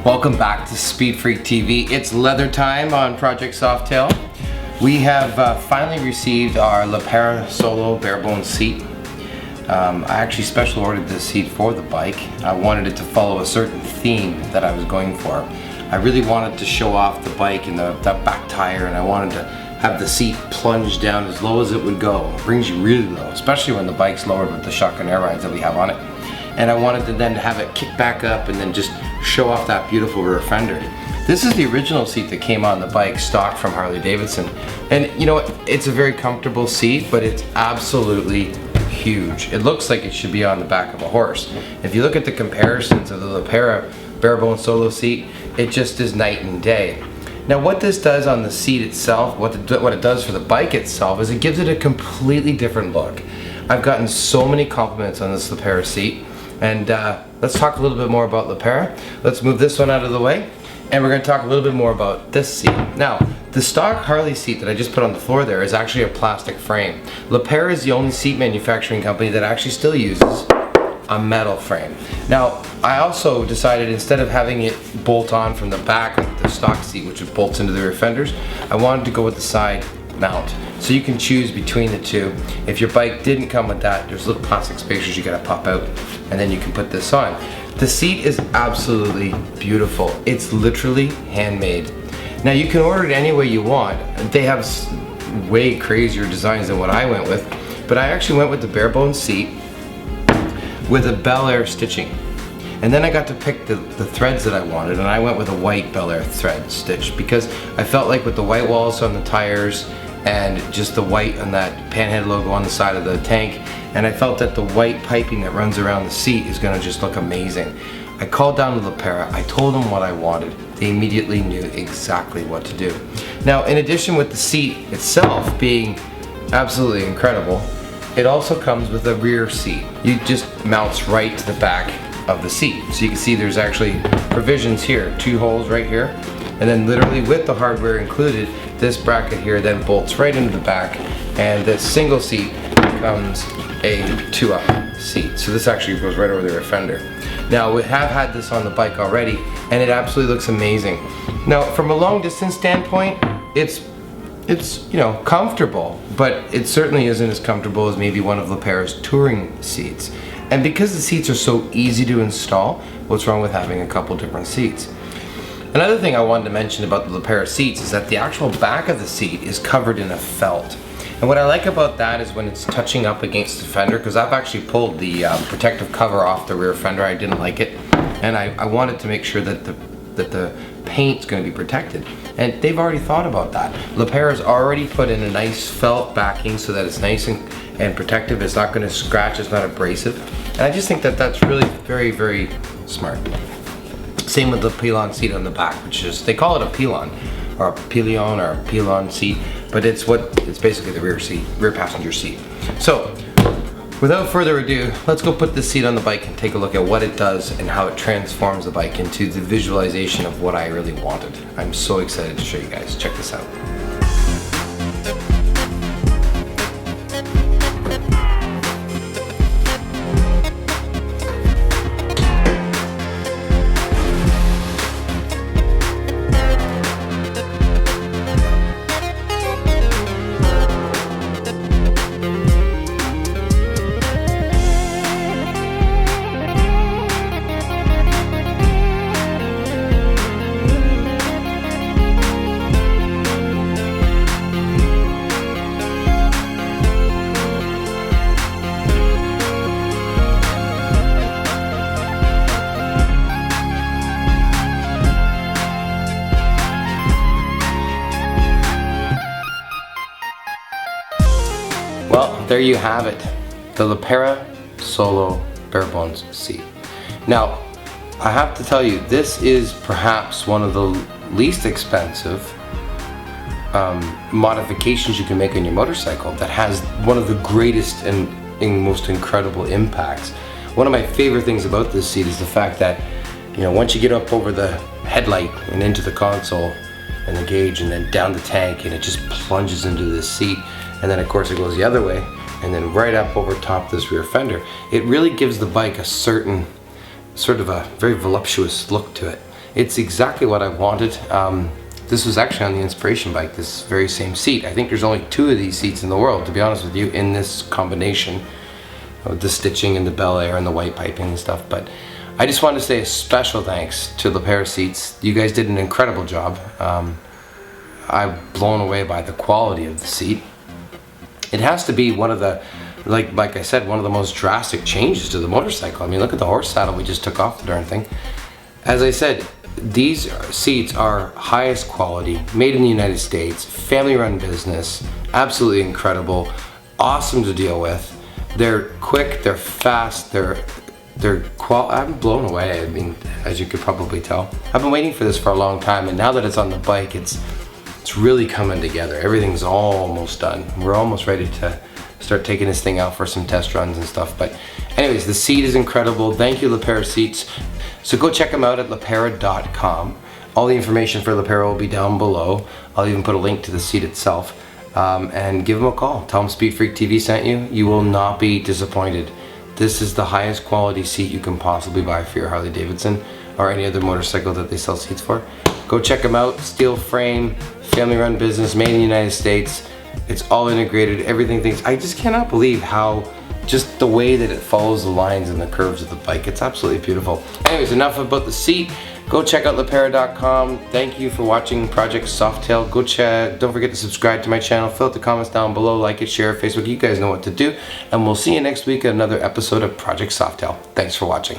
Welcome back to Speedfreaktv. It's leather time on Project Softail. We have finally received our LePera Solo barebones seat. I actually special ordered this seat for the bike. I wanted it to follow a certain theme that I was going for. I really wanted to show off the bike and the back tire, and I wanted to have the seat plunge down as low as it would go. It brings you really low, especially when the bike's lowered with the shotgun air rides that we have on it. And I wanted to then have it kick back up and then just show off that beautiful rear fender. This is the original seat that came on the bike, stock from Harley Davidson. And you know what, it's a very comfortable seat, but it's absolutely huge. It looks like it should be on the back of a horse. If you look at the comparisons of the LePera barebones solo seat, it just is night and day. Now what this does on the seat itself, what it does for the bike itself, is it gives it a completely different look. I've gotten so many compliments on this LePera seat. And let's talk a little bit more about LePera. Let's move this one out of the way, and we're going to talk a little bit more about this seat. Now, the stock Harley seat that I just put on the floor there is actually a plastic frame. LePera is the only seat manufacturing company that actually still uses a metal frame. Now, I also decided, instead of having it bolt on from the back of the stock seat, which bolts into the rear fenders, I wanted to go with the side mount. So you can choose between the two. If your bike didn't come with that, there's little plastic spacers you gotta pop out, and then you can put this on. The seat is absolutely beautiful. It's literally handmade. Now you can order it any way you want. They have way crazier designs than what I went with, but I actually went with the barebones seat with a Bel Air stitching. And then I got to pick the threads that I wanted, and I went with a white Bel Air thread stitch because I felt like with the white walls on the tires and just the white on that Panhead logo on the side of the tank, and I felt that the white piping that runs around the seat is gonna just look amazing. I called down to LePera, I told them what I wanted. They immediately knew exactly what to do. Now, in addition with the seat itself being absolutely incredible, it also comes with a rear seat. It just mounts right to the back of the seat. So you can see there's actually provisions here, 2 holes right here, and then literally with the hardware included, this bracket here then bolts right into the back, and this single seat becomes a 2-up seat. So this actually goes right over the rear fender. Now we have had this on the bike already, and it absolutely looks amazing. Now from a long distance standpoint, it's you know, comfortable, but it certainly isn't as comfortable as maybe one of LePera's touring seats. And because the seats are so easy to install, what's wrong with having a couple different seats? Another thing I wanted to mention about the LePera seats is that the actual back of the seat is covered in a felt. And what I like about that is when it's touching up against the fender, because I've actually pulled the protective cover off the rear fender. I didn't like it, and I wanted to make sure that the paint's going to be protected. And they've already thought about that. LePera's already put in a nice felt backing so that it's nice and protective. It's not going to scratch, it's not abrasive. And I just think that that's really very, very smart. Same with the pillion seat on the back, which is, they call it a pillion or a pillion seat, but it's basically the rear passenger seat. So without further ado, let's go put this seat on the bike and take a look at what it does and how it transforms the bike into the visualization of what I really wanted. I'm so excited to show you guys. Check this out. Well, there you have it, the LePera Solo barebones seat. Now, I have to tell you, this is perhaps one of the least expensive modifications you can make on your motorcycle that has one of the greatest and most incredible impacts. One of my favorite things about this seat is the fact that, you know, once you get up over the headlight and into the console and the gauge and then down the tank, and it just plunges into this seat, and then of course it goes the other way, and then right up over top this rear fender. It really gives the bike a certain, sort of a very voluptuous look to it. It's exactly what I wanted. This was actually on the inspiration bike, this very same seat. I think there's only 2 of these seats in the world, to be honest with you, in this combination with the stitching and the Bel Air and the white piping and stuff. But I just wanted to say a special thanks to LePera Seats. You guys did an incredible job. I'm blown away by the quality of the seat. It has to be one of the, like I said, one of the most drastic changes to the motorcycle. I mean, look at the horse saddle we just took off the darn thing. As I said, these seats are highest quality, made in the United States, family-run business, absolutely incredible, awesome to deal with. They're quick, they're fast, I'm blown away. I mean, as you could probably tell. I've been waiting for this for a long time, and now that it's on the bike, it's really coming together. Everything's almost done. We're almost ready to start taking this thing out for some test runs and stuff. But anyways, the seat is incredible. Thank you, LePera Seats. So go check them out at lepera.com. All the information for LePera will be down below. I'll even put a link to the seat itself. And give them a call. Tell them Speedfreaktv sent you. You will not be disappointed. This is the highest quality seat you can possibly buy for your Harley Davidson or any other motorcycle that they sell seats for. Go check them out. Steel frame, family-run business, made in the United States. It's all integrated, everything thinks. I just cannot believe how, just the way that it follows the lines and the curves of the bike. It's absolutely beautiful. Anyways, enough about the seat. Go check out lepera.com. Thank you for watching Project Softail. Go check, don't forget to subscribe to my channel. Fill out the comments down below, like it, share it, Facebook. You guys know what to do. And we'll see you next week at another episode of Project Softail. Thanks for watching.